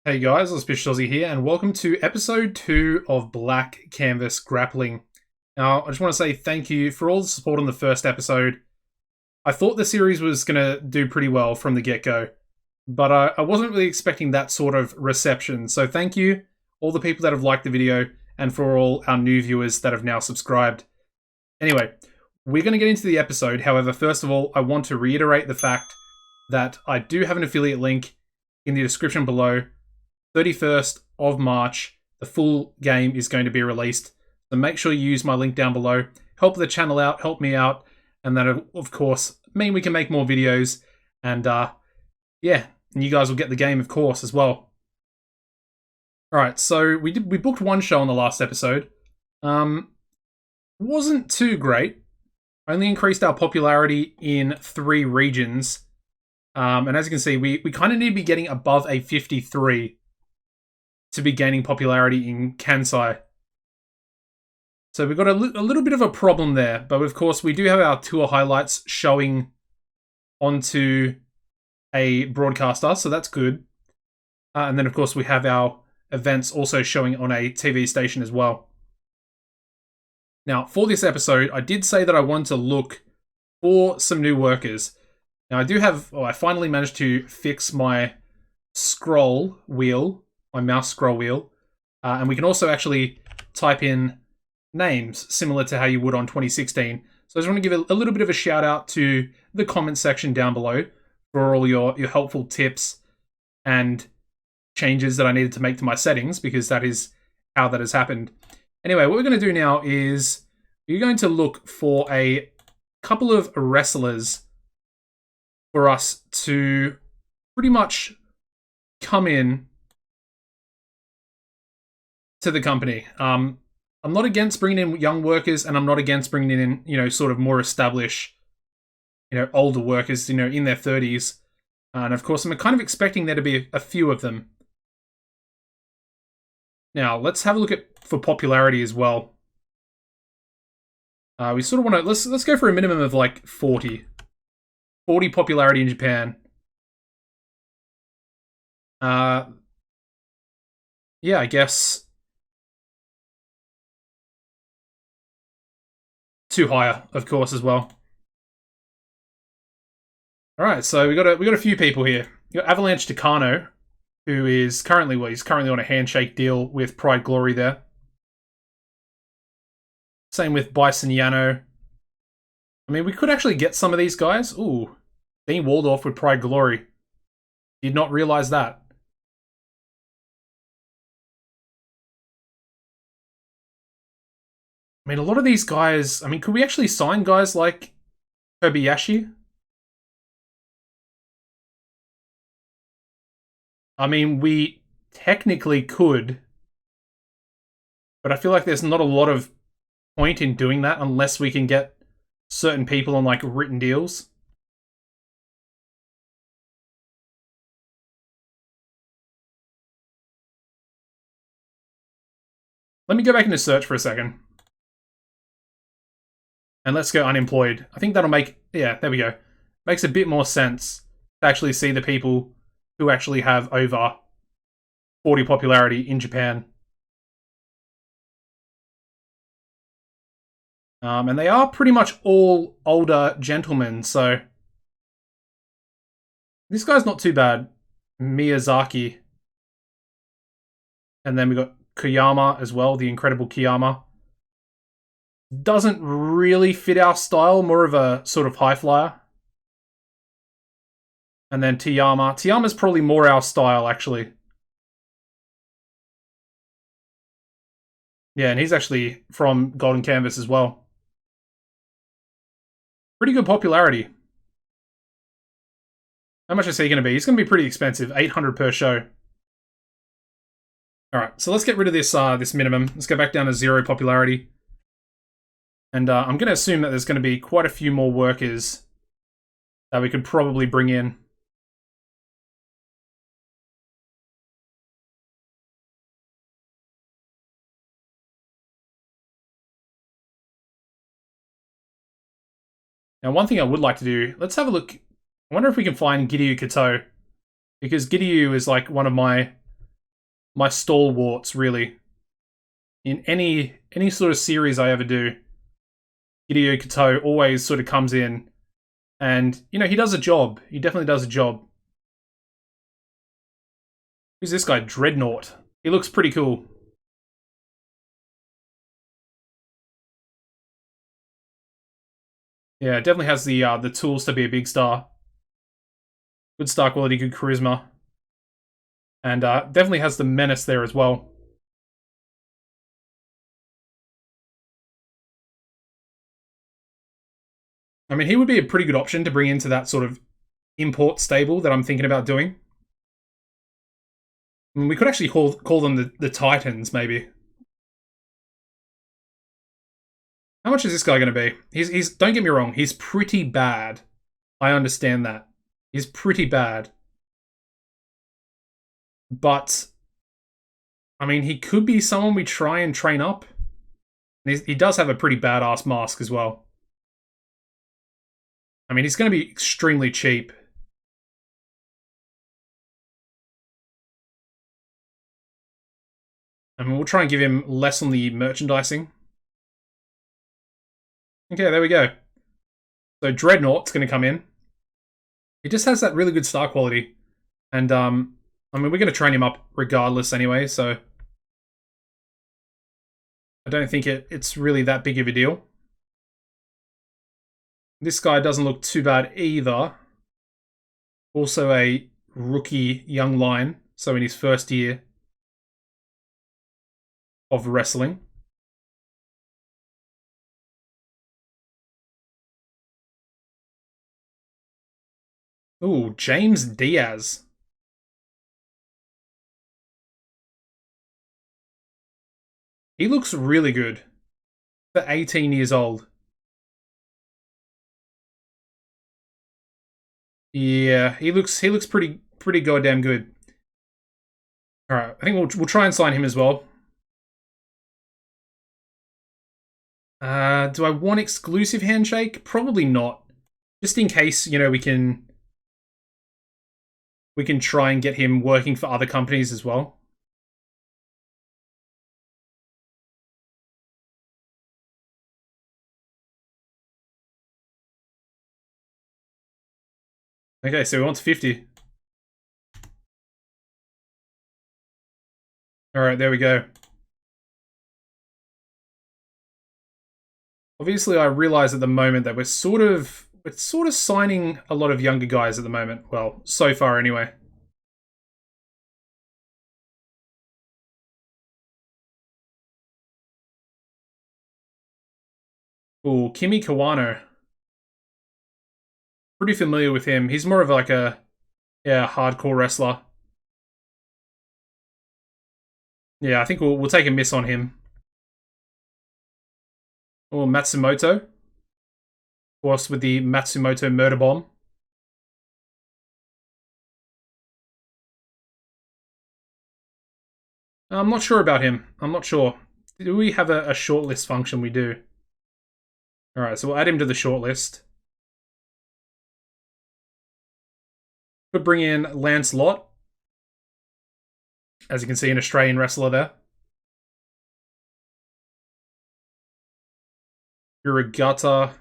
Hey guys, AuspiciousAussie here, and welcome to episode 2 of Black Canvas Grappling. Now, I just want to say thank you for all the support on the first episode. I thought the series was going to do pretty well from the get-go, but I wasn't really expecting that sort of reception. So thank you, all the people that have liked the video, and for all our new viewers that have now subscribed. Anyway, we're going to get into the episode. However, first of all, I want to reiterate the fact that I do have an affiliate link in the description below. 31st of March, the full game is going to be released. So make sure you use my link down below. Help the channel out, help me out, and that'll, of course, mean we can make more videos. And, yeah, and you guys will get the game, of course, as well. Alright, so we booked one show on the last episode. Wasn't too great. Only increased our popularity in 3 regions. And as you can see, we kind of need to be getting above a 53 to be gaining popularity in Kansai. So we've got a little bit of a problem there, but of course we do have our tour highlights showing onto a broadcaster, so that's good. And then of course we have our events also showing on a TV station as well. Now for this episode, I did say that I want to look for some new workers. Now I finally managed to fix my scroll wheel, my mouse scroll wheel, and we can also actually type in names similar to how you would on 2016. So I just want to give a little bit of a shout out to the comment section down below for all your helpful tips and changes that I needed to make to my settings, because that is how that has happened. Anyway, what we're going to do now is we're going to look for a couple of wrestlers for us to pretty much come in to the company. I'm not against bringing in young workers, and I'm not against bringing in, sort of more established, older workers, in their 30s. And of course, I'm kind of expecting there to be a few of them. Now, let's have a look for popularity as well. We sort of want to, let's go for a minimum of like 40. 40 popularity in Japan. Yeah, I guess too higher, of course, as well. All right, so we got a few people here. You got Avalanche Takano, who is currently he's currently on a handshake deal with Pride Glory there. Same with Bison Yano. I mean, we could actually get some of these guys. Ooh, Dean Waldorf with Pride Glory. Did not realize that. I mean, a lot of these guys, I mean, could we actually sign guys like Kobayashi? I mean, we technically could, but I feel like there's not a lot of point in doing that unless we can get certain people on like written deals. Let me go back into search for a second. And let's go unemployed. I think that'll make, yeah, there we go. Makes a bit more sense to actually see the people who actually have over 40 popularity in Japan. And they are pretty much all older gentlemen, so this guy's not too bad. Miyazaki. And then we got Koyama as well, the incredible Koyama. Doesn't really fit our style, more of a sort of high flyer. And then Tiyama. Tiyama's probably more our style, actually. Yeah, and he's actually from Golden Canvas as well. Pretty good popularity. How much is he going to be? He's going to be pretty expensive. 800 per show. Alright, so let's get rid of this this minimum. Let's go back down to 0 popularity. And I'm going to assume that there's going to be quite a few more workers that we could probably bring in. Now, one thing I would like to do, let's have a look. I wonder if we can find Giryu Kato, because Giryu is like one of my my stalwarts, really. In any sort of series I ever do, Hideo Kato always sort of comes in and, you know, he does a job. He definitely does a job. Who's this guy? Dreadnought. He looks pretty cool. Yeah, definitely has the tools to be a big star. Good star quality, good charisma. And definitely has the menace there as well. I mean, he would be a pretty good option to bring into that sort of import stable that I'm thinking about doing. I mean, we could actually call them the Titans, maybe. How much is this guy going to be? He's don't get me wrong, he's pretty bad. I understand that. He's pretty bad. But, I mean, he could be someone we try and train up. He does have a pretty badass mask as well. I mean, he's going to be extremely cheap. I mean, we'll try and give him less on the merchandising. Okay, there we go. So Dreadnought's going to come in. He just has that really good star quality. And, I mean, we're going to train him up regardless anyway, so I don't think it's really that big of a deal. This guy doesn't look too bad either. Also a rookie young lion, so in his first year of wrestling. Ooh, James Diaz. He looks really good for 18 years old. Yeah, he looks pretty goddamn good. All right, I think we'll try and sign him as well. Do I want exclusive handshake? Probably not. Just in case, you know, we can try and get him working for other companies as well. Okay, so he wants 50. All right, there we go. Obviously, I realize at the moment that we're sort of signing a lot of younger guys at the moment. Well, so far anyway. Ooh, Kimi Kawano. Pretty familiar with him. He's more of like a hardcore wrestler. Yeah, I think we'll take a miss on him. Or Matsumoto. Of course, with the Matsumoto murder bomb. I'm not sure about him. I'm not sure. Do we have a shortlist function? We do. Alright, so we'll add him to the shortlist. Could bring in Lancelot. As you can see, an Australian wrestler there. Uragata.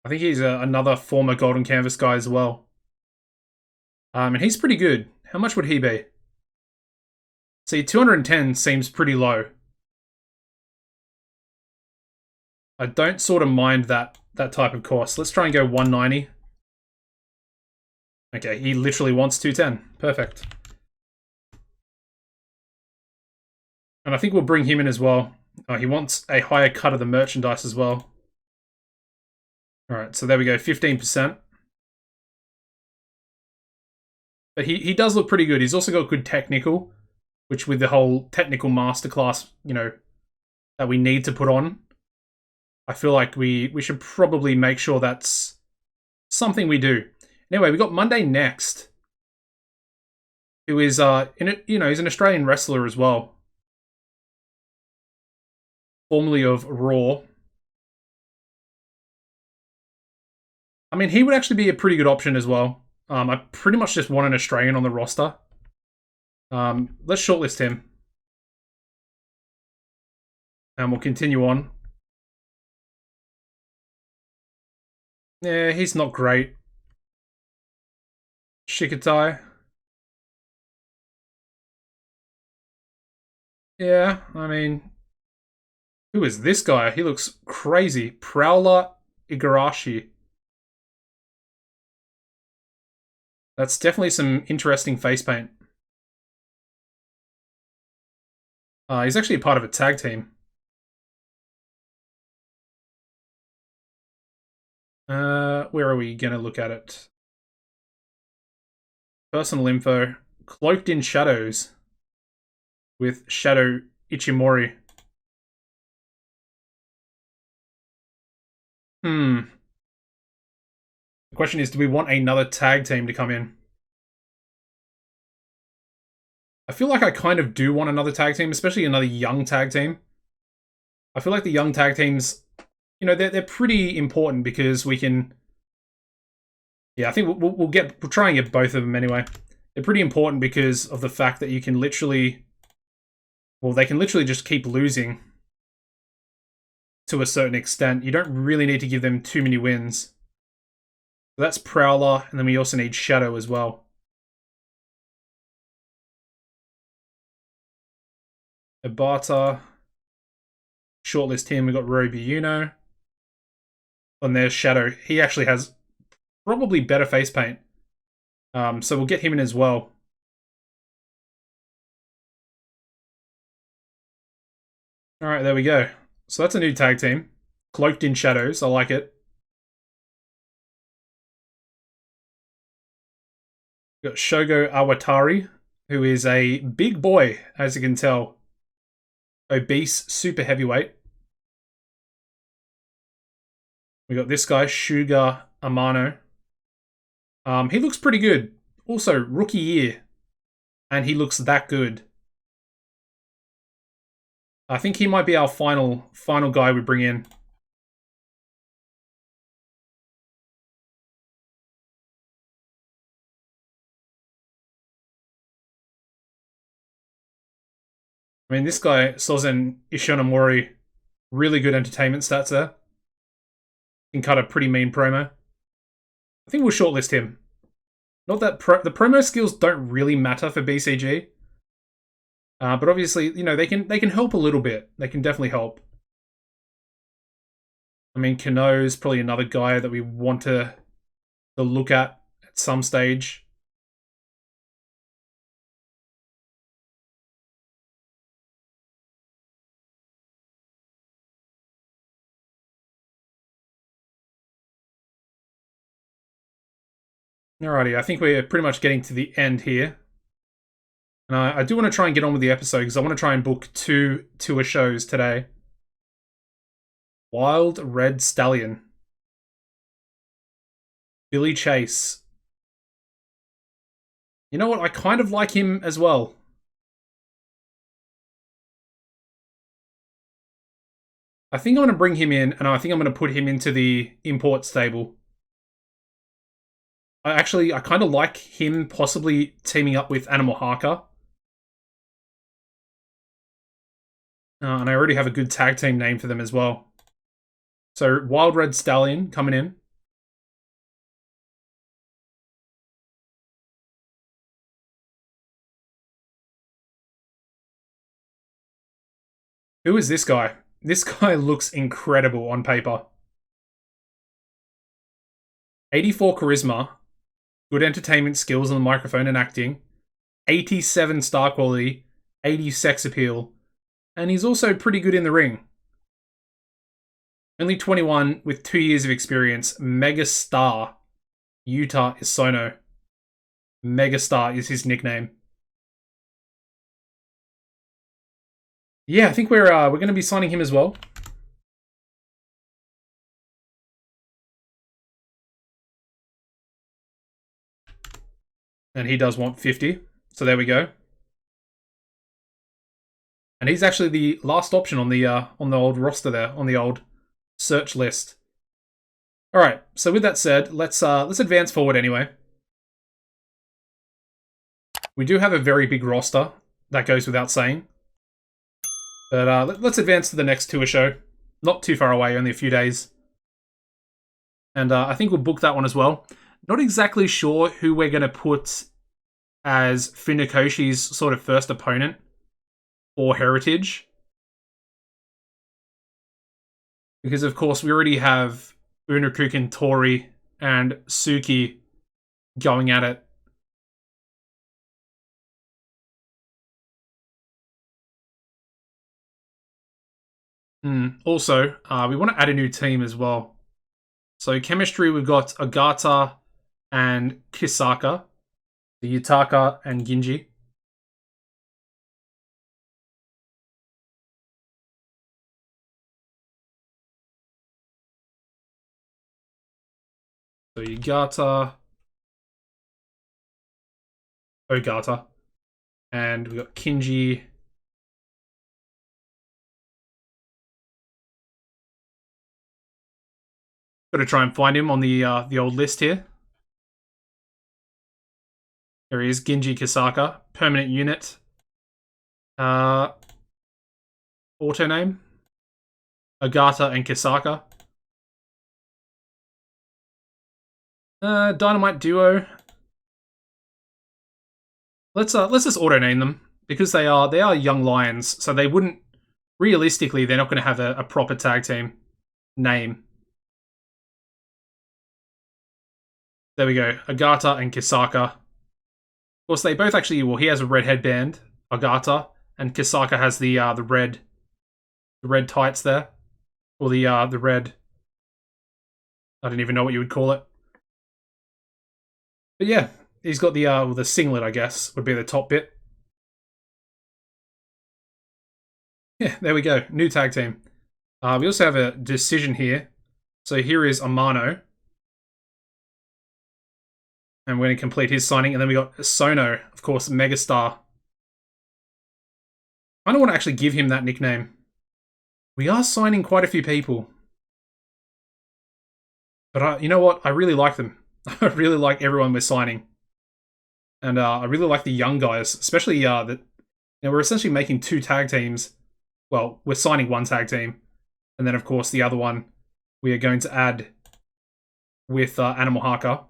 I think he's another former Golden Canvas guy as well. And he's pretty good. How much would he be? See, 210 seems pretty low. I don't sort of mind that type of cost. Let's try and go 190. Okay, he literally wants 210. Perfect. And I think we'll bring him in as well. He wants a higher cut of the merchandise as well. Alright, so there we go, 15%. But he does look pretty good. He's also got good technical, which with the whole technical masterclass, you know, that we need to put on, I feel like we should probably make sure that's something we do. Anyway, we got Monday Next, who is he's an Australian wrestler as well, formerly of Raw. I mean, he would actually be a pretty good option as well. I pretty much just want an Australian on the roster. Let's shortlist him. And we'll continue on. Yeah, he's not great. Shikatai. Yeah, I mean... Who is this guy? He looks crazy. Prowler Igarashi. That's definitely some interesting face paint. He's actually a part of a tag team. Where are we gonna look at it? Personal info. Cloaked in Shadows. With Shadow Ichimori. The question is, do we want another tag team to come in? I feel like I kind of do want another tag team, especially another young tag team. I feel like the young tag teams, you know, they're pretty important because we can... Yeah, I think we'll try and get both of them anyway. They're pretty important because of the fact that you can literally... Well, they can literally just keep losing to a certain extent. You don't really need to give them too many wins. So that's Prowler, and then we also need Shadow as well. Ibata. Shortlist him. We got Roby Uno. And there's Shadow. He actually has probably better face paint. So we'll get him in as well. Alright, there we go. So that's a new tag team. Cloaked in Shadows. I like it. We've got Shogo Awatari, who is a big boy, as you can tell. Obese, super heavyweight. We got this guy, Shuga Amano. He looks pretty good. Also, rookie year. And he looks that good. I think he might be our final guy we bring in. I mean, this guy, Sozen Ishinomori, really good entertainment stats there. Can cut a pretty mean promo. I think we'll shortlist him. Not that the promo skills don't really matter for BCG. But obviously, you know, they can help a little bit. They can definitely help. I mean, Kano's probably another guy that we want to look at some stage. Alrighty, I think we're pretty much getting to the end here. And I do want to try and get on with the episode because I want to try and book two tour shows today. Wild Red Stallion. Billy Chase. You know what? I kind of like him as well. I think I'm going to bring him in, and I think I'm going to put him into the import stable. I kind of like him possibly teaming up with Animal Haka. And I already have a good tag team name for them as well. So, Wild Red Stallion coming in. Who is this guy? This guy looks incredible on paper. 84 charisma. Good entertainment skills on the microphone and acting. 87 star quality. 80 sex appeal. And he's also pretty good in the ring. Only 21 with 2 years of experience. Megastar. Yuta Isono. Megastar is his nickname. Yeah, I think we're going to be signing him as well. And he does want 50. So there we go. And he's actually the last option on the old roster there, on the old search list. All right. So with that said, let's advance forward anyway. We do have a very big roster. That goes without saying. But let's advance to the next tour show. Not too far away, only a few days. And I think we'll book that one as well. Not exactly sure who we're going to put as Funakoshi's sort of first opponent for Heritage. Because, of course, we already have Unakukin, Tori, and Suki going at it. Also, we want to add a new team as well. So chemistry, we've got Agata and Kisaka, the Yutaka and Ginji. So Yugata, Ogata, and we've got Kinji. Got to try and find him on the old list here. There he is, Ginji Kisaka, permanent unit. Auto name, Agata and Kisaka. Dynamite duo. Let's just auto name them because they are young lions, so they wouldn't realistically they're not going to have a proper tag team name. There we go, Agata and Kisaka. Of course, they both actually. Well, he has a red headband, Agata, and Kisaka has the red tights there, or the red. I don't even know what you would call it. But yeah, he's got the singlet, I guess, would be the top bit. Yeah, there we go. New tag team. We also have a decision here. So here is Amano. And we're going to complete his signing. And then we got Sono, of course, Megastar. I don't want to actually give him that nickname. We are signing quite a few people. But you know what? I really like them. I really like everyone we're signing. And I really like the young guys, especially that we're essentially making 2 tag teams. Well, we're signing 1 tag team. And then, of course, the other one we are going to add with Animal Haka.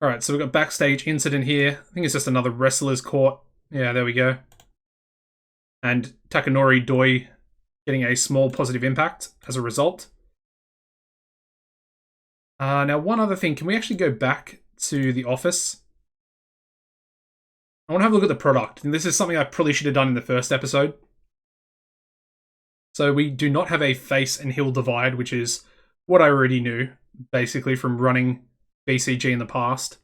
Alright, so we've got backstage incident here. I think it's just another wrestler's court. Yeah, there we go. And Takanori Doi getting a small positive impact as a result. Now, one other thing. Can we actually go back to the office? I want to have a look at the product. And this is something I probably should have done in the first episode. So we do not have a face and heel divide, which is what I already knew, basically, from running BCG in the past.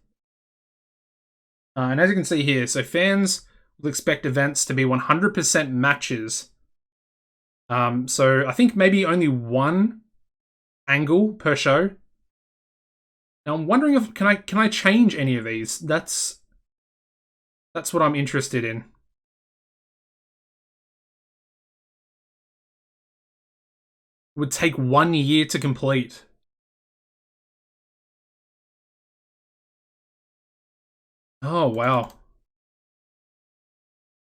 And as you can see here, so fans will expect events to be 100% matches. So I think maybe only 1 angle per show. Now I'm wondering if can I change any of these? That's what I'm interested in. It would take 1 year to complete. Oh, wow.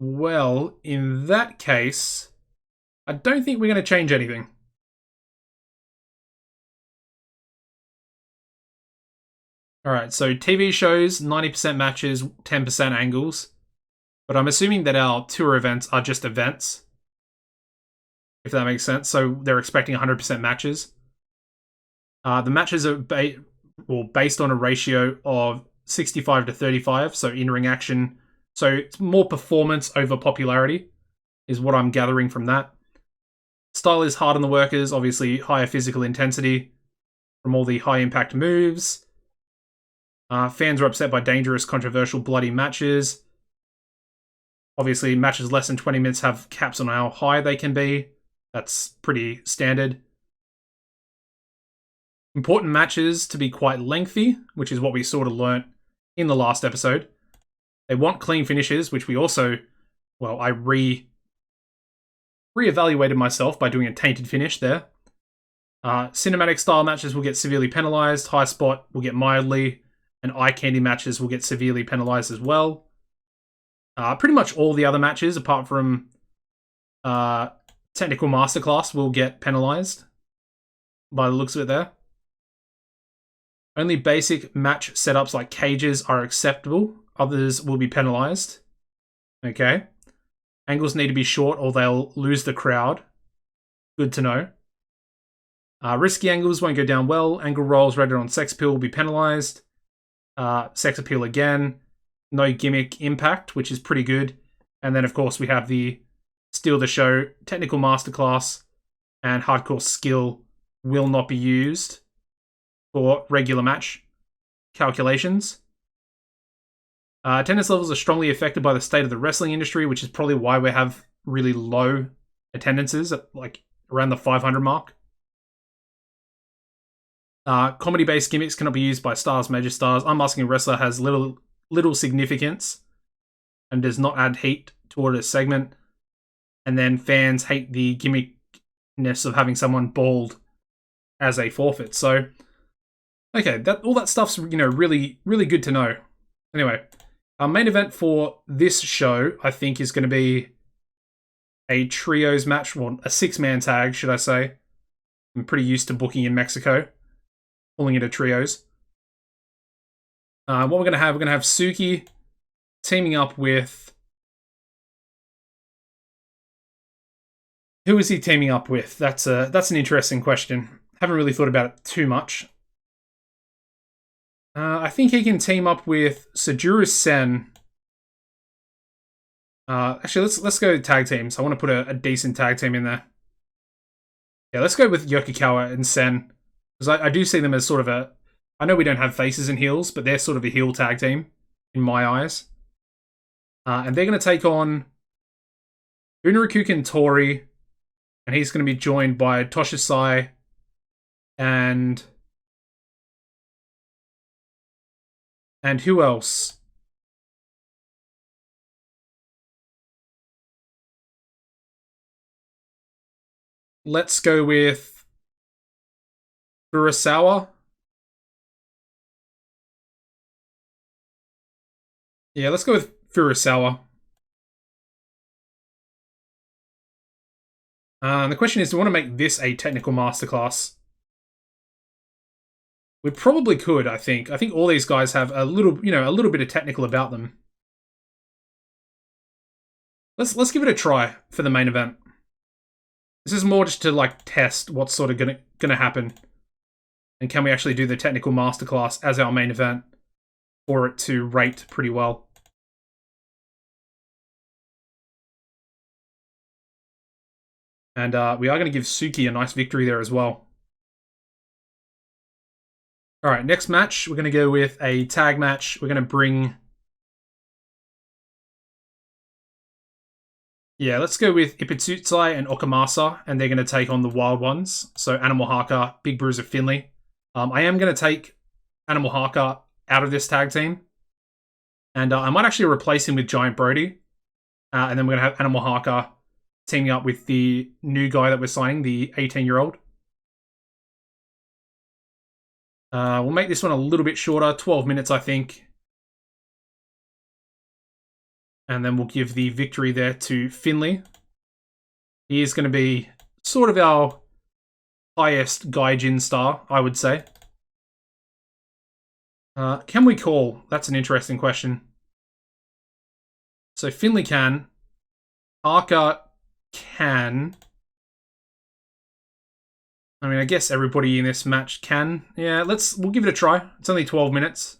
Well, in that case, I don't think we're going to change anything. Alright, so TV shows, 90% matches, 10% angles. But I'm assuming that our tour events are just events. If that makes sense. So they're expecting 100% matches. The matches are based on a ratio of 65 to 35, so in-ring action. So it's more performance over popularity, is what I'm gathering from that. Style is hard on the workers, obviously higher physical intensity from all the high-impact moves. Fans are upset by dangerous, controversial, bloody matches. Obviously, matches less than 20 minutes have caps on how high they can be. That's pretty standard. Important matches to be quite lengthy, which is what we sort of learnt in the last episode. They want clean finishes, which we also, well, I re-evaluated myself by doing a tainted finish there. Cinematic style matches will get severely penalized. High spot will get mildly. and eye candy matches will get severely penalized as well. Pretty much all the other matches, apart from Technical Masterclass, will get penalized by the looks of it there. Only basic match setups like cages are acceptable. Others will be penalized. Okay. Angles need to be short or they'll lose the crowd. Good to know. Risky angles won't go down well. Angle rolls rated on sex appeal will be penalized. Sex appeal again. No gimmick impact, which is pretty good. And then, of course, we have the Steal the Show, Technical Masterclass, and Hardcore Skill will not be used for regular match calculations. Attendance levels are strongly affected by the state of the wrestling industry, which is probably why we have really low attendances at like around the 500 mark. Comedy-based gimmicks cannot be used by stars, major stars. Unmasking a wrestler has little significance and does not add heat toward a segment. And then fans hate the gimmickness of having someone bald as a forfeit. So, okay, all that stuff's really good to know. Anyway, our main event for this show, I think, is going to be a trios match, well, a 6-man tag, should I say. I'm pretty used to booking in Mexico, pulling into trios. What we're going to have Suki teaming up with... Who is he teaming up with? That's an interesting question. Haven't really thought about it too much. I think he can team up with Sajuru Sen. Actually, let's go tag teams. I want to put a decent tag team in there. Yeah, let's go with Yokokawa and Sen. Because I do see them as sort of a... I know we don't have faces and heels, but they're sort of a heel tag team, in my eyes. And they're going to take on Unrakuken Tori, and he's going to be joined by Toshisai and who else? Let's go with Furusawa. Yeah, let's go with Furusawa. The question is, do we want to make this a technical masterclass? We probably could, I think. I think all these guys have a little bit of technical about them. Let's give it a try for the main event. This is more just to like test what's sort of gonna happen, and can we actually do the technical masterclass as our main event for it to rate pretty well. And we are going to give Suki a nice victory there as well. All right, next match, we're going to go with a tag match. We're going to bring... Yeah, let's go with Ipitsutsai and Okamasa, and they're going to take on the Wild Ones. So Animal Haka, Big Bruiser Finley. I am going to take Animal Haka out of this tag team. And I might actually replace him with Giant Brody. And then we're going to have Animal Haka teaming up with the new guy that we're signing, the 18-year-old. We'll make this one a little bit shorter, 12 minutes, I think. And then we'll give the victory there to Finley. He is going to be sort of our highest Gaijin star, I would say. Can we call? That's an interesting question. So Finley can. Haka can. I mean, I guess everybody in this match can. Yeah, we'll give it a try. It's only 12 minutes.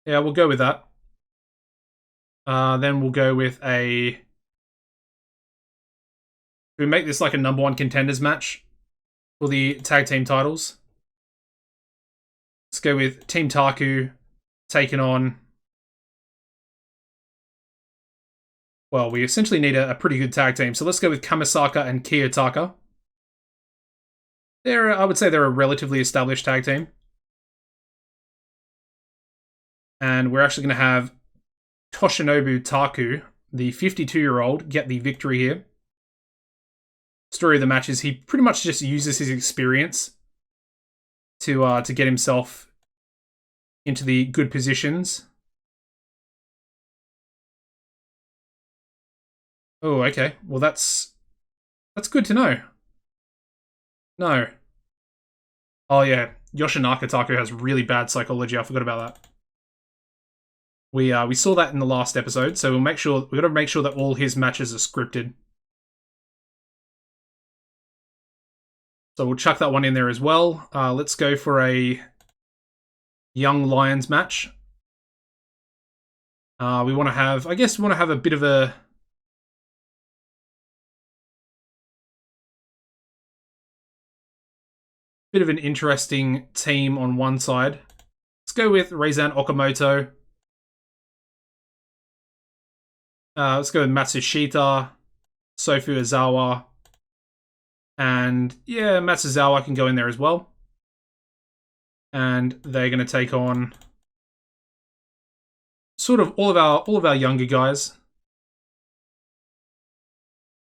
Yeah, we'll go with that. Then we'll go with a... We make this like a #1 contenders match for the tag team titles. Let's go with Team Taku taking on... Well, we essentially need a pretty good tag team. So let's go with Kamisaka and Kiyotaka. I would say they're a relatively established tag team. And we're actually going to have Toshinobu Taku, the 52-year-old, get the victory here. story of the match is he pretty much just uses his experience to get himself into the good positions. Oh, okay. Well, that's good to know. No. Oh yeah, Yoshinaka Taku has really bad psychology. I forgot about that. We saw that in the last episode, so we got to make sure that all his matches are scripted. So we'll chuck that one in there as well. Let's go for a Young Lions match. We want to have, I guess, we want to have a bit of an interesting team on one side. Let's go with Reizan Okamoto. Let's go with Matsushita, Sofu Ozawa, and yeah, Matsuzawa can go in there as well. And they're going to take on sort of all of our younger guys.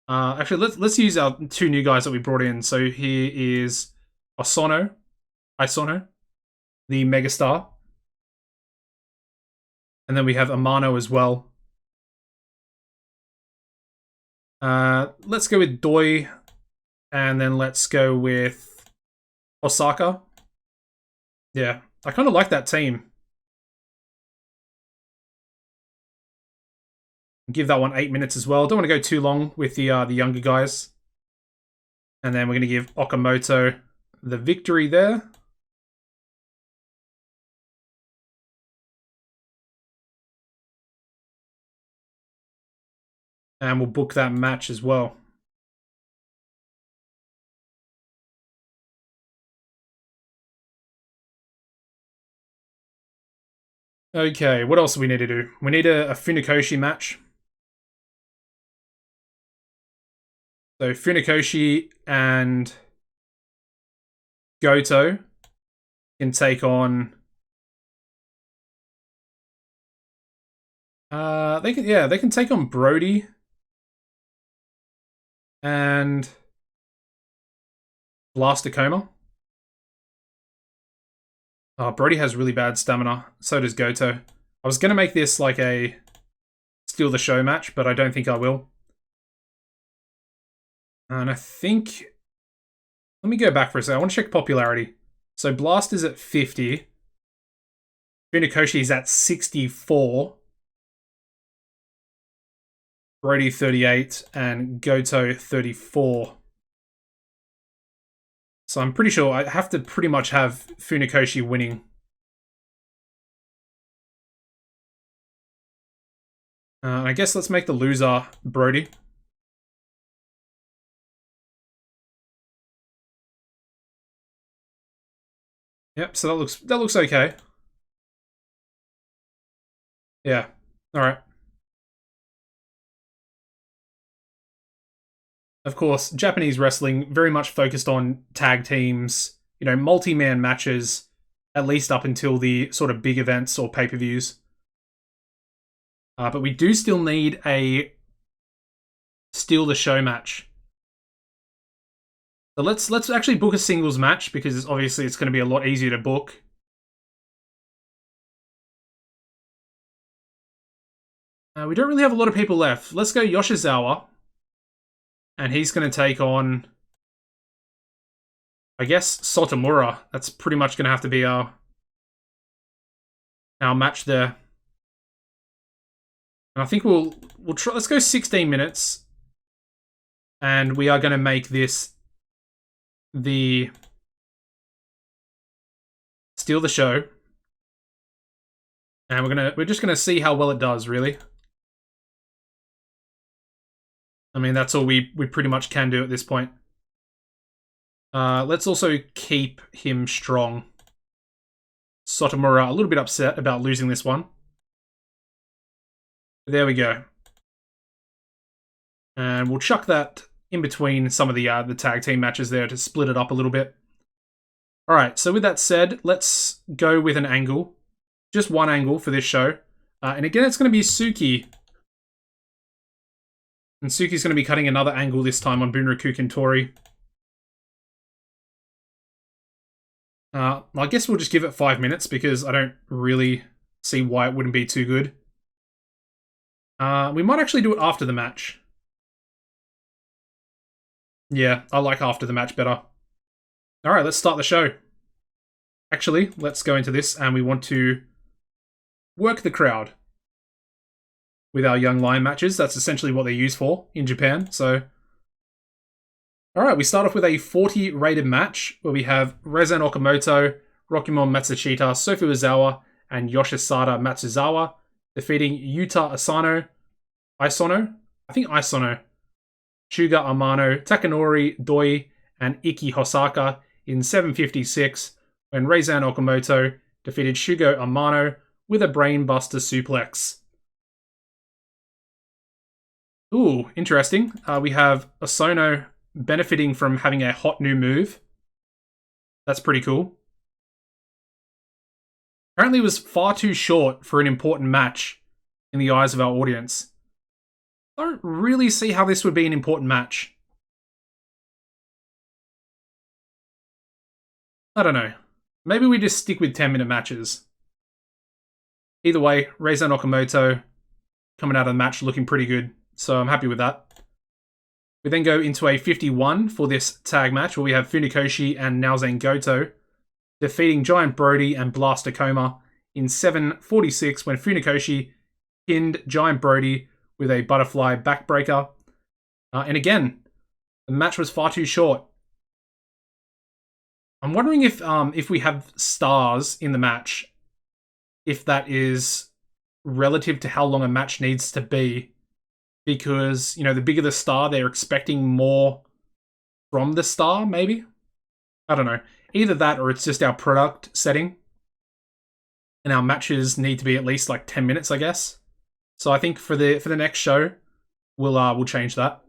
Actually, let's use our two new guys that we brought in. So here is Isono, the megastar, and then we have Amano as well. Let's go with Doi, and then let's go with Osaka. Yeah, I kind of like that team. Give that one 8 minutes as well. Don't want to go too long with the younger guys. And then we're going to give Okamoto the victory there. And we'll book that match as well. Okay, what else do we need to do? We need a Funakoshi match. So Funakoshi and Goto can take on... they can take on Brody and Blasticoma. Oh, Brody has really bad stamina. So does Goto. I was going to make this like a steal the show match, but I don't think I will. And I think... Let me go back for a second. I want to check popularity. So Blast is at 50. Funakoshi is at 64. Brody 38 and Goto 34. So I'm pretty sure I have to pretty much have Funakoshi winning. I guess let's make the loser Brody. Yep, so that looks okay. Yeah. Alright. Of course, Japanese wrestling very much focused on tag teams, you know, multi-man matches, at least up until the sort of big events or pay-per-views. But we do still need a steal the show match. So let's actually book a singles match because obviously it's going to be a lot easier to book. We don't really have a lot of people left. Let's go Yoshizawa. And he's going to take on, I guess, Sotomura. That's pretty much going to have to be our match there. And I think we'll try. Let's go 16 minutes, and we are going to make this the steal the show. And we're just gonna see how well it does, really. I mean, that's all we pretty much can do at this point. Let's also keep him strong. Sotomura a little bit upset about losing this one. There we go. And we'll chuck that in between some of the tag team matches there to split it up a little bit. Alright, so with that said, let's go with an angle. Just one angle for this show. And again, it's going to be Suki. And Suki's going to be cutting another angle this time on Bunraku Tori. I guess we'll just give it 5 minutes because I don't really see why it wouldn't be too good. We might actually do it after the match. Yeah, I like after the match better. Alright, let's start the show. Actually, let's go into this, and we want to work the crowd with our Young Lion matches. That's essentially what they're used for in Japan, so... Alright, we start off with a 40 rated match, where we have Reza Okamoto, Rokumon Matsushita, Sofu Izawa, and Yoshisada Matsuzawa, defeating Yuta Isono, Shuga Amano, Takanori Doi, and Iki Hosaka in 7:56, when Reizan Okamoto defeated Shugo Amano with a brainbuster suplex. Ooh, interesting. We have Isono benefiting from having a hot new move. That's pretty cool. Apparently it was far too short for an important match in the eyes of our audience. I don't really see how this would be an important match. I don't know. Maybe we just stick with 10-minute matches. Either way, Reizan Okamoto coming out of the match looking pretty good, so I'm happy with that. We then go into a 51 for this tag match, where we have Funikoshi and Naozen Goto defeating Giant Brody and Blaster Coma in 7:46, when Funikoshi pinned Giant Brody with a butterfly backbreaker. And again, the match was far too short. I'm wondering if we have stars in the match, if that is relative to how long a match needs to be. Because, you know, the bigger the star, they're expecting more from the star, maybe? I don't know. Either that or it's just our product setting. And our matches need to be at least like 10 minutes, I guess. So I think for the next show, we'll change that.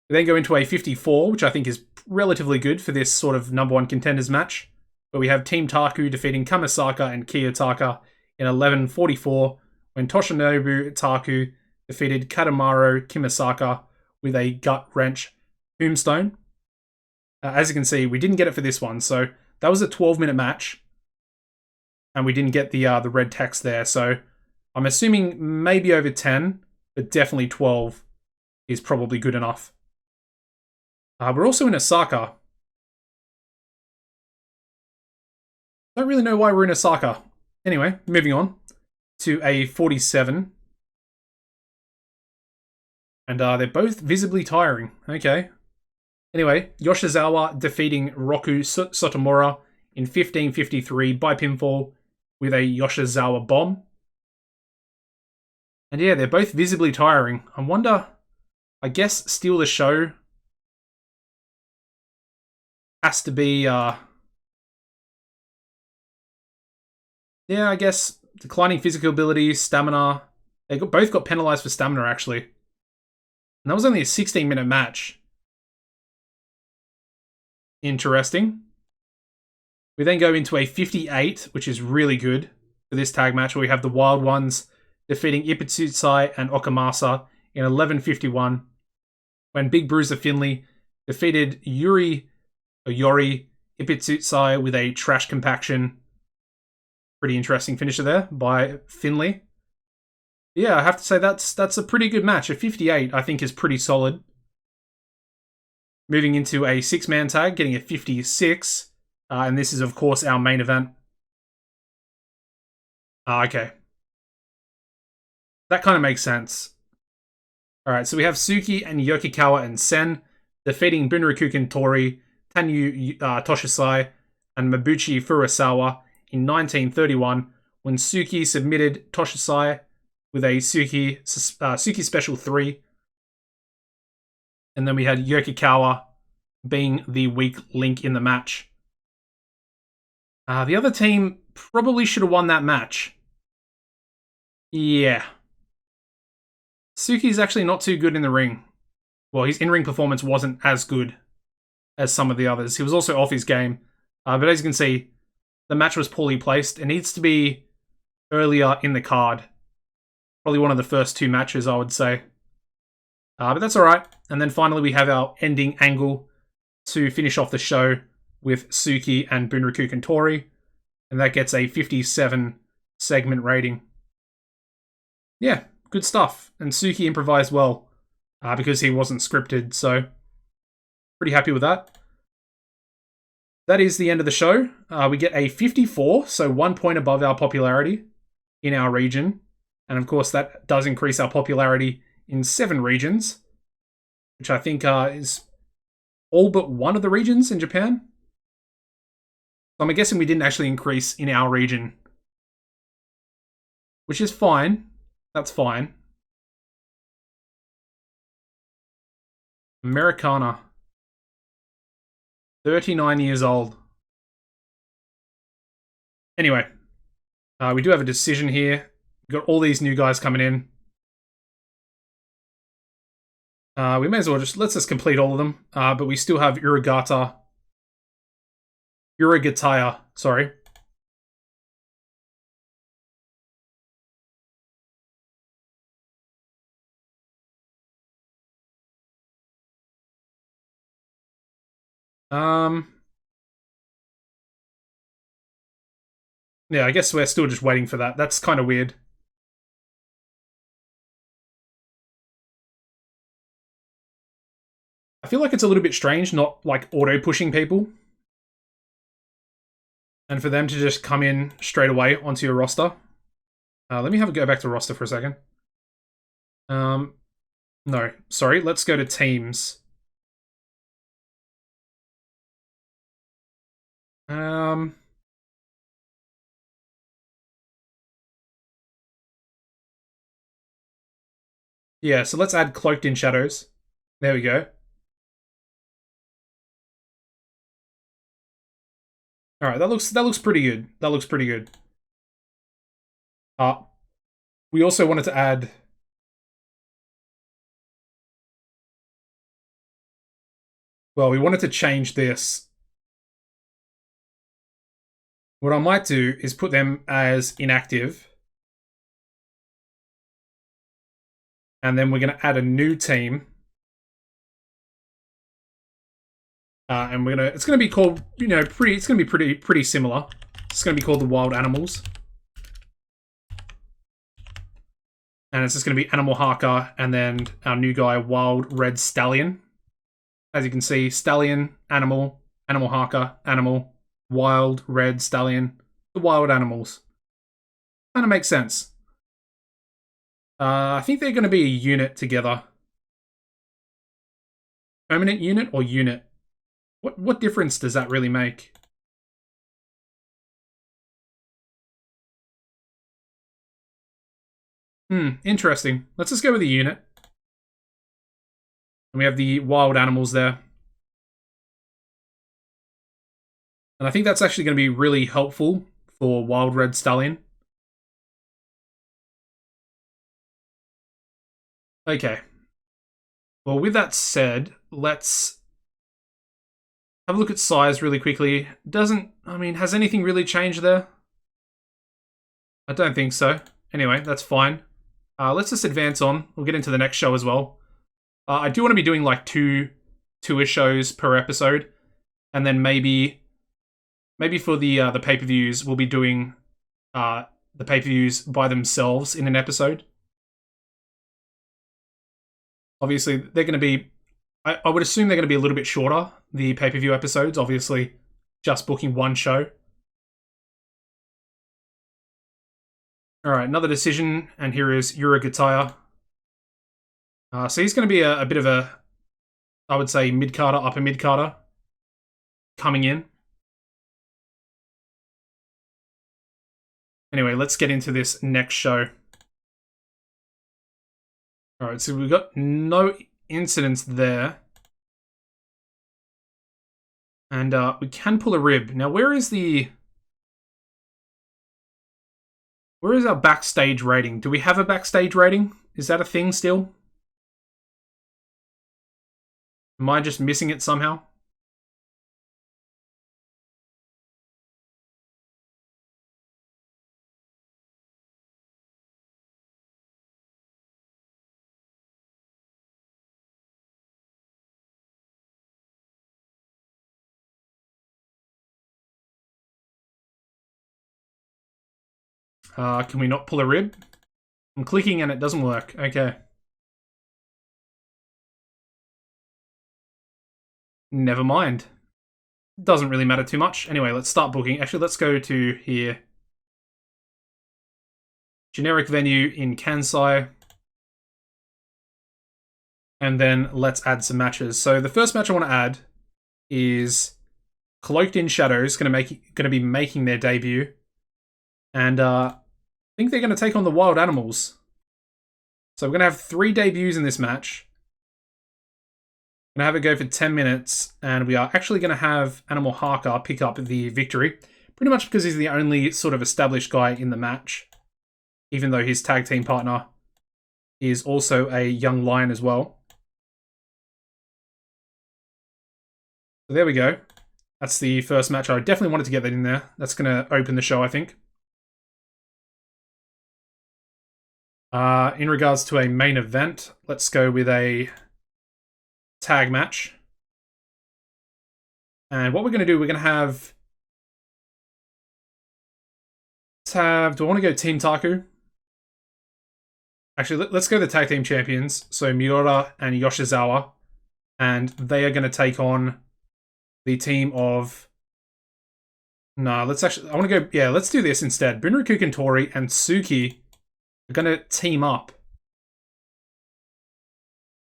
We then go into a 54, which I think is relatively good for this sort of number one contenders match, where we have Team Taku defeating Kamisaka and Kiyotaka in 11:44, when Toshinobu Taku defeated Katamaro Kimisaka with a gut wrench tombstone. As you can see, we didn't get it for this one, so that was a 12-minute match, and we didn't get the red text there, so I'm assuming maybe over 10, but definitely 12 is probably good enough. We're also in Osaka. Don't really know why we're in Osaka. Anyway, moving on to a 47. And they're both visibly tiring. Okay. Anyway, Yoshizawa defeating Roku Sotomura in 15:53 by pinfall with a Yoshizawa bomb. And yeah, they're both visibly tiring. I wonder, I guess Steal the Show has to be, yeah, I guess declining physical ability, stamina. They both got penalized for stamina, actually. And that was only a 16-minute match. Interesting. We then go into a 58, which is really good for this tag match, where we have the Wild Ones defeating Ipitsutsai and Okamasa in 11:51, when Big Bruiser Finley defeated Yori Ipitsutsai with a trash compaction. Pretty interesting finisher there by Finley. Yeah, I have to say that's a pretty good match. A 58, I think, is pretty solid. Moving into a 6-man tag, getting a 56. And this is, of course, our main event. Okay. That kind of makes sense. Alright, so we have Suki and Yokikawa and Sen defeating Bunraku Tori, Tanyu Toshisai, and Mabuchi Furusawa in 1931, when Suki submitted Toshisai with a Suki Special 3. And then we had Yokikawa being the weak link in the match. The other team probably should have won that match. Yeah. Suki's actually not too good in the ring. Well, his in-ring performance wasn't as good as some of the others. He was also off his game. But as you can see, the match was poorly placed. It needs to be earlier in the card. Probably one of the first 2 matches, I would say. But that's all right. And then finally, we have our ending angle to finish off the show with Suki and Bunraku Kantori. And that gets a 57 segment rating. Yeah, good stuff. And Suki improvised well because he wasn't scripted. So, pretty happy with that. That is the end of the show. We get a 54, so 1 point above our popularity in our region. And of course, that does increase our popularity in 7 regions, which I think is all but one of the regions in Japan. So I'm guessing we didn't actually increase in our region, which is fine. That's fine. Americana. 39 years old. Anyway, we do have a decision here. We've got all these new guys coming in. We may as well let's just complete all of them. But we still have Uragataya, sorry. Yeah, I guess we're still just waiting for that. That's kind of weird. I feel like it's a little bit strange not like auto-pushing people. And for them to just come in straight away onto your roster. Let me have a go back to roster for a second. No, sorry. Let's go to teams. Yeah, so let's add Cloaked in Shadows. There we go. All right, that looks pretty good. That looks pretty good. We also wanted to add. Well, we wanted to change this. What I might do is put them as inactive. And then we're going to add a new team. And it's going to be called, it's going to be pretty similar. It's going to be called the Wild Animals. And it's just going to be Animal Haka and then our new guy, Wild Red Stallion. As you can see, Stallion, Animal, Animal Haka, Animal, Wild Red Stallion, the Wild Animals. Kind of makes sense. I think they're going to be a unit together. Permanent unit or unit? What difference does that really make? Interesting. Let's just go with the unit. And we have the wild animals there. And I think that's actually going to be really helpful for Wild Red Stallion. Okay. Well, with that said, let's have a look at size really quickly. Has anything really changed there? I don't think so. Anyway, that's fine. Let's just advance on. We'll get into the next show as well. I do want to be doing like two-ish shows per episode. And then maybe for the pay-per-views, we'll be doing the pay-per-views by themselves in an episode. Obviously, they're going to be... I would assume they're going to be a little bit shorter, the pay-per-view episodes. Obviously, just booking one show. Alright, another decision, and here is Uragataya. So he's going to be a bit of a, I would say, mid-carder, upper mid-carder coming in. Anyway, let's get into this next show. Alright, so we've got no incidents there. And we can pull a rib. Now, where is our backstage rating? Do we have a backstage rating? Is that a thing still? Am I just missing it somehow? Can we not pull a rib? I'm clicking and it doesn't work. Okay. Never mind. Doesn't really matter too much. Anyway, let's start booking. Actually, let's go to here. Generic venue in Kansai. And then let's add some matches. So the first match I want to add is Cloaked in Shadows, going to be making their debut. And I think they're going to take on the Wild Animals. So we're going to have 3 debuts in this match. Going to have it go for 10 minutes, and we are actually going to have Animal Harker pick up the victory. Pretty much because he's the only sort of established guy in the match. Even though his tag team partner is also a young lion as well. So there we go. That's the first match. I definitely wanted to get that in there. That's going to open the show, I think. In regards to a main event, let's go with a tag match. And what we're going to do, we're going to have... do I want to go Team Taku? Actually, let's go the tag team champions. So Miura and Yoshizawa. And they are going to take on the team of... No, let's actually... I want to go... Yeah, let's do this instead. Bunraku Kentori and Suki are going to team up.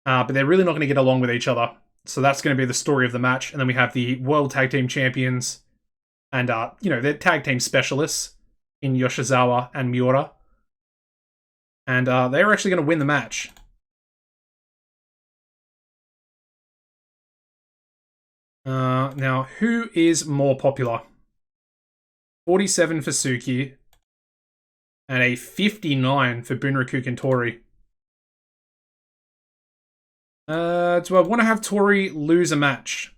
But they're really not going to get along with each other. So that's going to be the story of the match. And then we have the World Tag Team Champions and, you know, their tag team specialists in Yoshizawa and Miura. And they're actually going to win the match. Now, who is more popular? 47 for Suki and a 59 for Bunraku Kentori. Do I want to have Tori lose a match?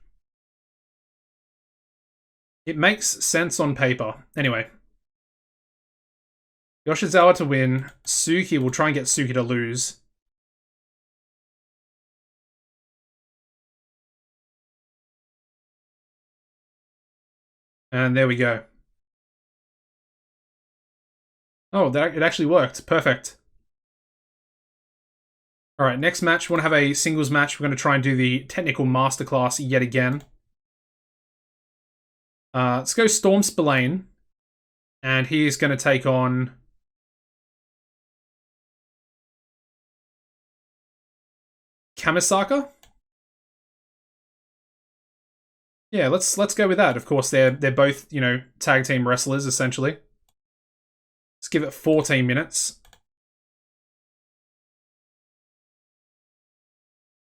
It makes sense on paper. Anyway. Yoshizawa to win. Suki will try and get Suki to lose. And there we go. Oh, it actually worked. Perfect. Alright, next match, we want to have a singles match. We're going to try and do the technical masterclass yet again. Let's go Storm Spillane. And he's going to take on... Kamisaka? Yeah, let's go with that. Of course, they're both, you know, tag team wrestlers, essentially. Let's give it 14 minutes.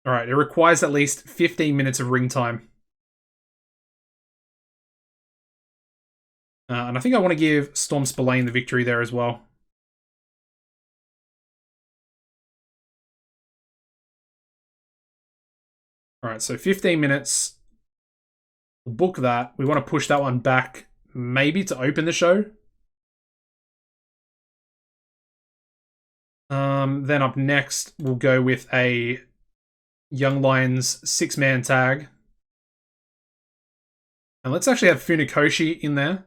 Alright, it requires at least 15 minutes of ring time. And I think I want to give Storm Spillane the victory there as well. Alright, so 15 minutes. We'll book that. We want to push that one back, maybe to open the show. Then up next, we'll go with a Young Lions 6-man tag. And let's actually have Funikoshi in there.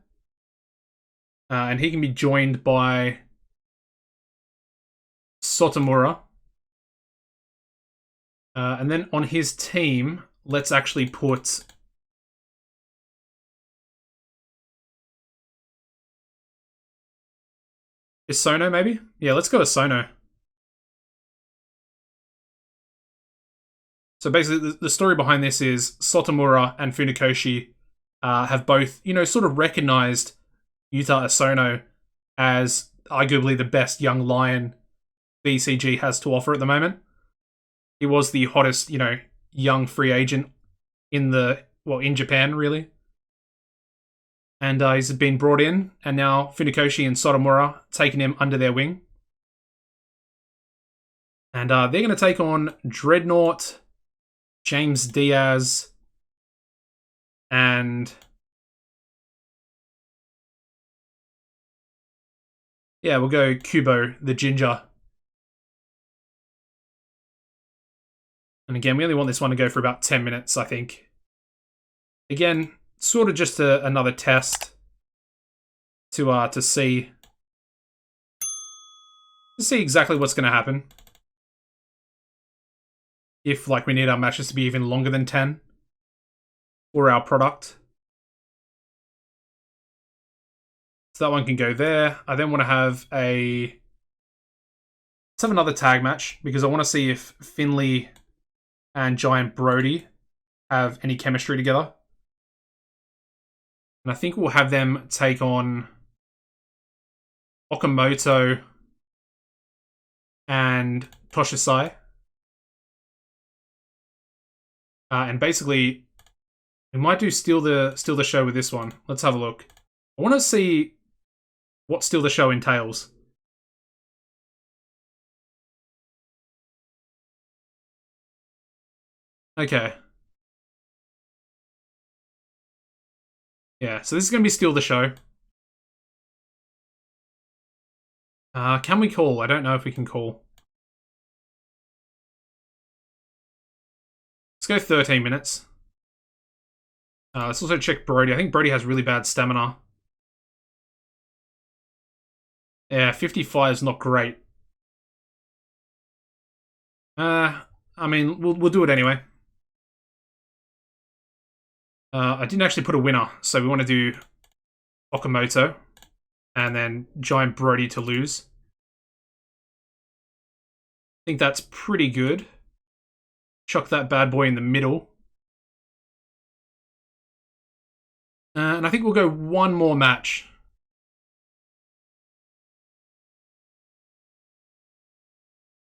And he can be joined by Sotomura. And then on his team, let's actually put... Isono, maybe? Yeah, let's go Isono. So basically, the story behind this is Sotomura and Funikoshi have both, you know, sort of recognized Yuta Isono as arguably the best young lion BCG has to offer at the moment. He was the hottest, you know, young free agent in in Japan, really. And he's been brought in, and now Funikoshi and Sotomura taking him under their wing. And they're going to take on Dreadnought, James Diaz, and... yeah, we'll go Kubo, the ginger. And again, we only want this one to go for about 10 minutes, I think. Again, sort of just another test to see Let's see exactly what's going to happen. If, like, we need our matches to be even longer than 10 for our product. So that one can go there. I then want to have a... Let's have another tag match, because I want to see if Finley and Giant Brody have any chemistry together. And I think we'll have them take on Okamoto and Toshisai. And basically, we might do steal the show with this one. Let's have a look. I want to see what steal the show entails. Okay. Yeah, so this is going to be steal the show. Can we call? I don't know if we can call. Let's go 13 minutes. Let's also check Brody. I think Brody has really bad stamina. Yeah, 55 is not great. I mean, we'll do it anyway. I didn't actually put a winner, so we want to do Okamoto and then Giant Brody to lose. I think that's pretty good. Chuck that bad boy in the middle. And I think we'll go one more match.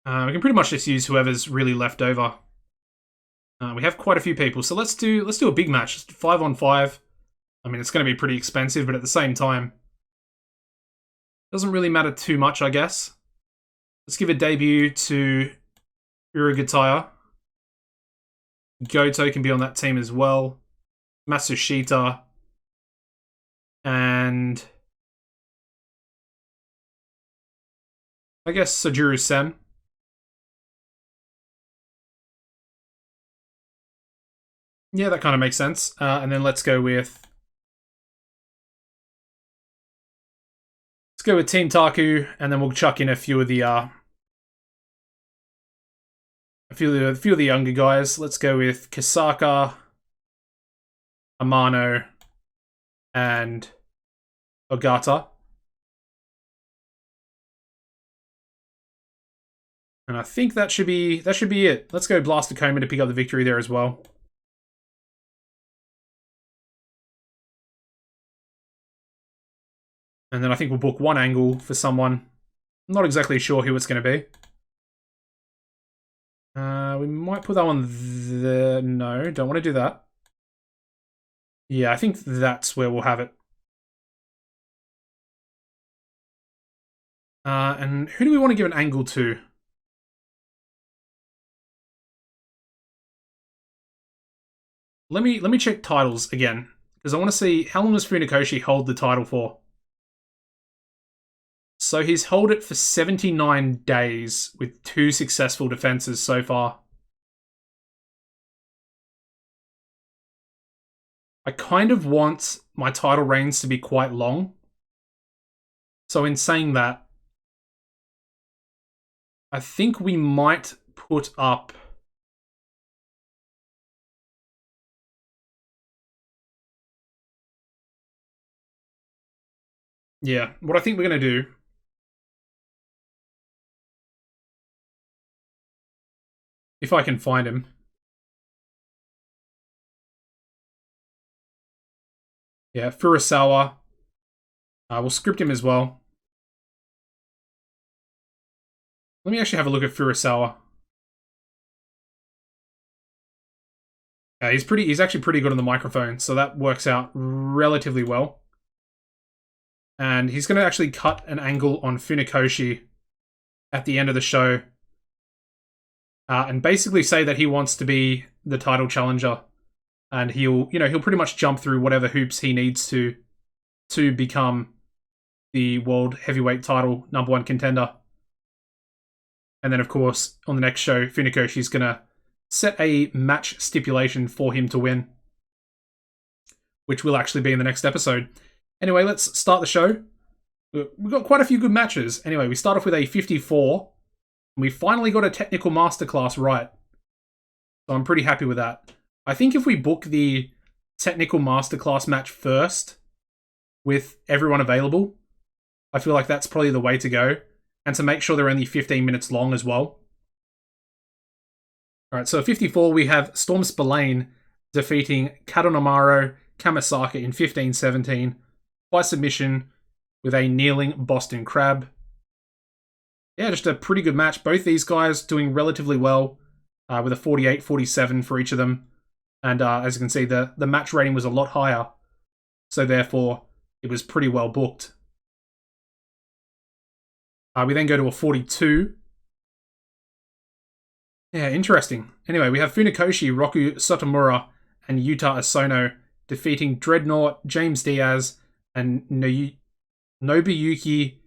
We can pretty much just use whoever's really left over. We have quite a few people, so let's do a big match. 5 on 5. I mean, it's going to be pretty expensive, but at the same time, doesn't really matter too much, I guess. Let's give a debut to Urugatiya. Goto can be on that team as well. Matsushita. And I guess Sajuru Sen. Yeah, that kind of makes sense. And then let's go with Team Taku, and then we'll chuck in a few of the younger guys. Let's go with Kisaka, Amano, and Ogata. And I think that should be it. Let's go Blaster Coma to pick up the victory there as well. And then I think we'll book one angle for someone. I'm not exactly sure who it's going to be. We might put that one there. No, don't want to do that. Yeah, I think that's where we'll have it. And who do we want to give an angle to? Let me check titles again, because I want to see how long does Funakoshi hold the title for. So he's held it for 79 days with 2 successful defenses so far. I kind of want my title reigns to be quite long. So in saying that, I think we might put up... Yeah, what I think we're going to do... If I can find him. Yeah, Furusawa. We'll script him as well. Let me actually have a look at Furusawa. He's actually pretty good on the microphone, so that works out relatively well. And he's going to actually cut an angle on Funakoshi at the end of the show. And basically say that he wants to be the title challenger. And he'll pretty much jump through whatever hoops he needs to become the world heavyweight title #1 contender. And then, of course, on the next show, Funakoshi's going to set a match stipulation for him to win, which will actually be in the next episode. Anyway, let's start the show. we've got quite a few good matches. Anyway, we start off with a 54. And we finally got a technical masterclass right. So I'm pretty happy with that. I think if we book the technical masterclass match first with everyone available, I feel like that's probably the way to go. And to make sure they're only 15 minutes long as well. Alright, so at 54 we have Storm Spillane defeating Kadonomaro Kamasaka in 15-17 by submission with a kneeling Boston Crab. Yeah, just a pretty good match. Both these guys doing relatively well with a 48-47 for each of them. And as you can see, the match rating was a lot higher. So therefore, it was pretty well booked. We then go to a 42. Yeah, interesting. Anyway, we have Funakoshi, Roku Sotomura, and Yuta Asono defeating Dreadnought, James Diaz, and Nobuyuki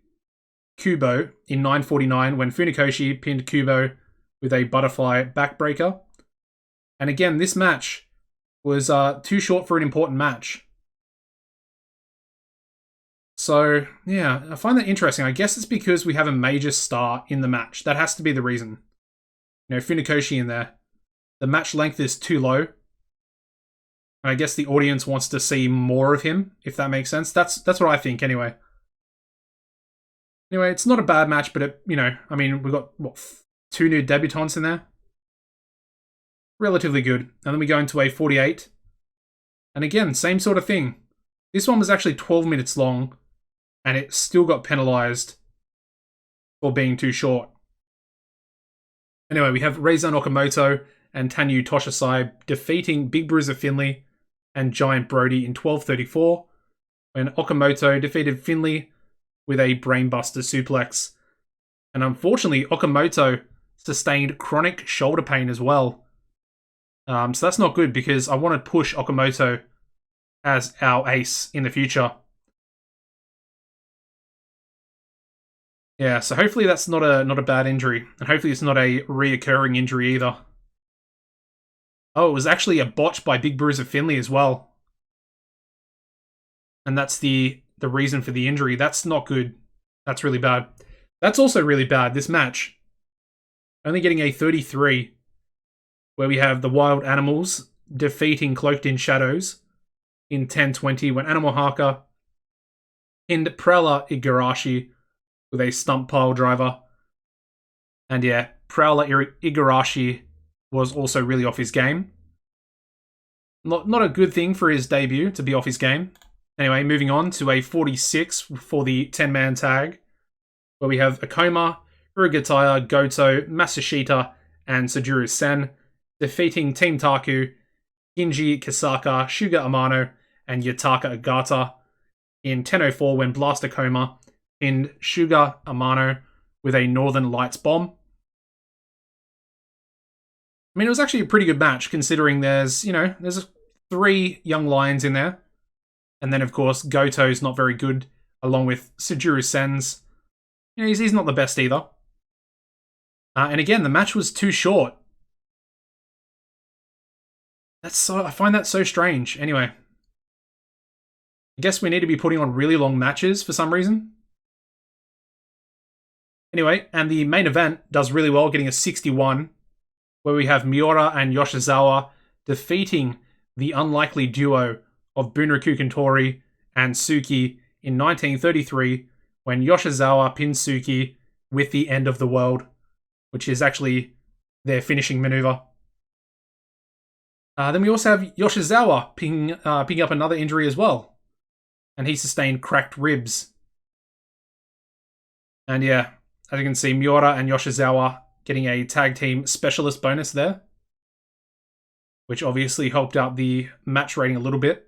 Kubo in 9:49 when Funakoshi pinned Kubo with a butterfly backbreaker. And again, this match was too short for an important match. So, yeah, I find that interesting. I guess it's because we have a major star in the match. That has to be the reason. You know, Funakoshi in there. The match length is too low. And I guess the audience wants to see more of him, if that makes sense. That's what I think, anyway. Anyway, it's not a bad match, but it, you know, I mean, we've got, what, 2 new debutants in there? Relatively good. And then we go into a 48. And again, same sort of thing. This one was actually 12 minutes long, and it still got penalized for being too short. Anyway, we have Reizan Okamoto and Tanyu Toshasai defeating Big Bruiser Finley and Giant Brody in 12:34, when Okamoto defeated Finley with a brainbuster suplex. And unfortunately, Okamoto sustained chronic shoulder pain as well. So that's not good because I want to push Okamoto as our ace in the future. Yeah, so hopefully that's not a bad injury. And hopefully it's not a reoccurring injury either. Oh, it was actually a botch by Big Bruiser Finley as well. And that's the reason for the injury. That's not good. That's really bad. That's also really bad, this match. Only getting a 33, where we have the Wild Animals defeating Cloaked in Shadows in 10:20 when Animal Haka pinned Prowler Igarashi with a stump pile driver. And yeah, Prowler Igarashi was also really off his game. Not a good thing for his debut to be off his game. Anyway, moving on to a 46 for the 10-man tag, where we have Akoma, Urugataya, Goto, Masashita, and Sujuru Sen defeating Team Taku, Ginji Kisaka, Shuga Amano, and Yataka Agata in 10:04 when Blaster Koma pinned Shuga Amano with a Northern Lights bomb. I mean, it was actually a pretty good match considering there's 3 young lions in there. And then, of course, Goto's not very good, along with Sujuru Sen's. You know, he's not the best either. And again, the match was too short. I find that so strange. Anyway, I guess we need to be putting on really long matches for some reason. Anyway, and the main event does really well, getting a 61, where we have Miura and Yoshizawa defeating the unlikely duo of Bunraku Kantori and Suki in 1933 when Yoshizawa pinned Suki with the End of the World, which is actually their finishing maneuver. Then we also have Yoshizawa picking up another injury as well, and he sustained cracked ribs. And yeah, as you can see, Miura and Yoshizawa getting a tag team specialist bonus there, which obviously helped out the match rating a little bit.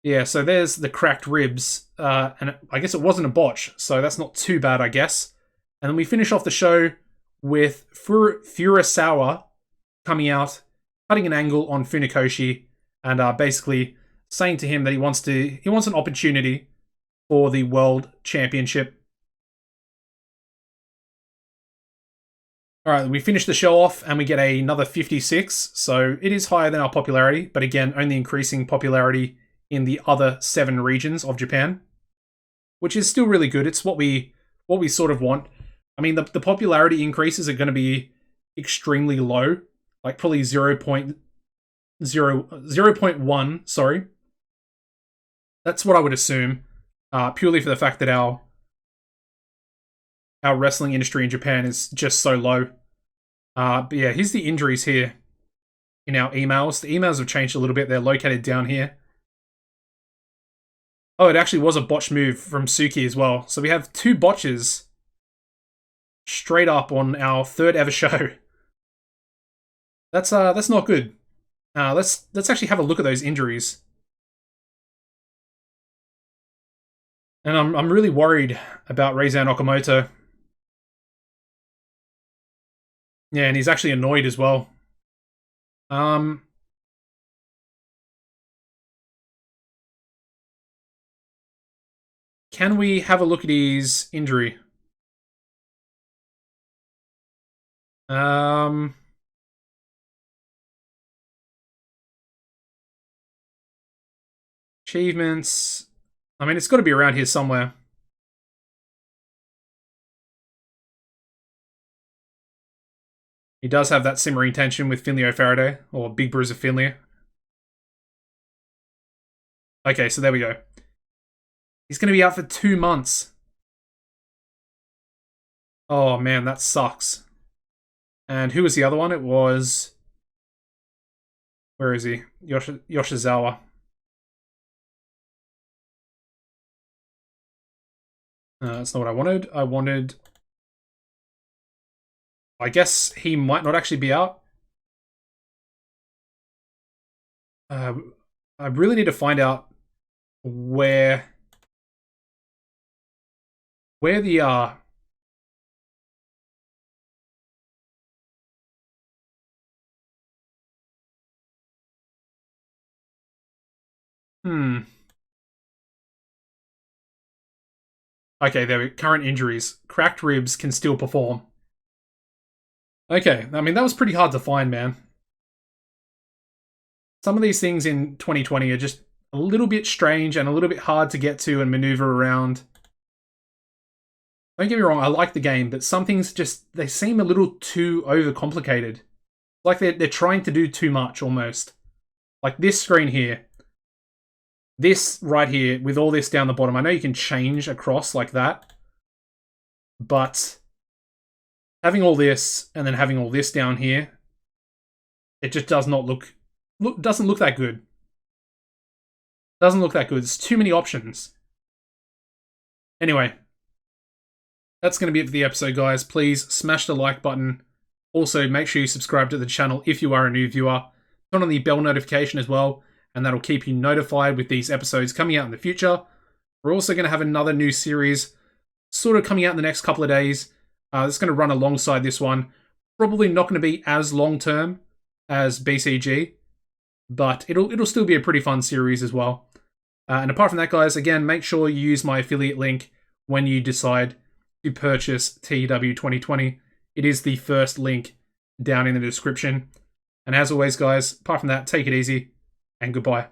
Yeah, so there's the cracked ribs, and I guess it wasn't a botch, so that's not too bad, I guess. And then we finish off the show with Furusawa coming out, cutting an angle on Funakoshi, and basically saying to him that he wants an opportunity for the World Championship. Alright, we finish the show off and we get another 56, so it is higher than our popularity, but again, only increasing popularity in the other 7 regions of Japan. which is still really good. It's what we sort of want. I mean, the popularity increases are going to be extremely low, like probably 0.1, sorry. That's what I would assume, purely for the fact that our wrestling industry in Japan is just so low. But yeah, here's the injuries here in our emails. The emails have changed a little bit. They're located down here. Oh, it actually was a botch move from Suki as well. So we have 2 botches straight up on our 3rd ever show. That's not good. Let's actually have a look at those injuries. And I'm really worried about Reizan Okamoto. Yeah, and he's actually annoyed as well. Can we have a look at his injury? Achievements. I mean, it's got to be around here somewhere. He does have that simmering tension with Finley O'Faraday, or Big Bruiser Finley. Okay, so there we go. He's going to be out for 2 months. Oh man, that sucks. And who was the other one? It was... Where is he? Yoshizawa. That's not what I wanted. I wanted... I guess he might not actually be out. I really need to find out where the Okay, there we go. Current injuries. Cracked ribs can still perform. Okay, I mean, that was pretty hard to find, man. Some of these things in 2020 are just a little bit strange and a little bit hard to get to and maneuver around. Don't get me wrong, I like the game, but some things just, they seem a little too overcomplicated. Like they're trying to do too much, almost. Like this screen here. This right here, with all this down the bottom, I know you can change across like that. But having all this, and then having all this down here, it just does not doesn't look that good. Doesn't look that good. There's too many options. Anyway, that's going to be it for the episode, guys. Please smash the like button. Also, make sure you subscribe to the channel if you are a new viewer. Turn on the bell notification as well, and that'll keep you notified with these episodes coming out in the future. We're also going to have another new series sort of coming out in the next couple of days. It's going to run alongside this one. Probably not going to be as long-term as BCG, but it'll still be a pretty fun series as well. And apart from that, guys, again, make sure you use my affiliate link when you decide to purchase TEW 2020. It is the first link down in the description. And as always, guys, apart from that, take it easy and goodbye.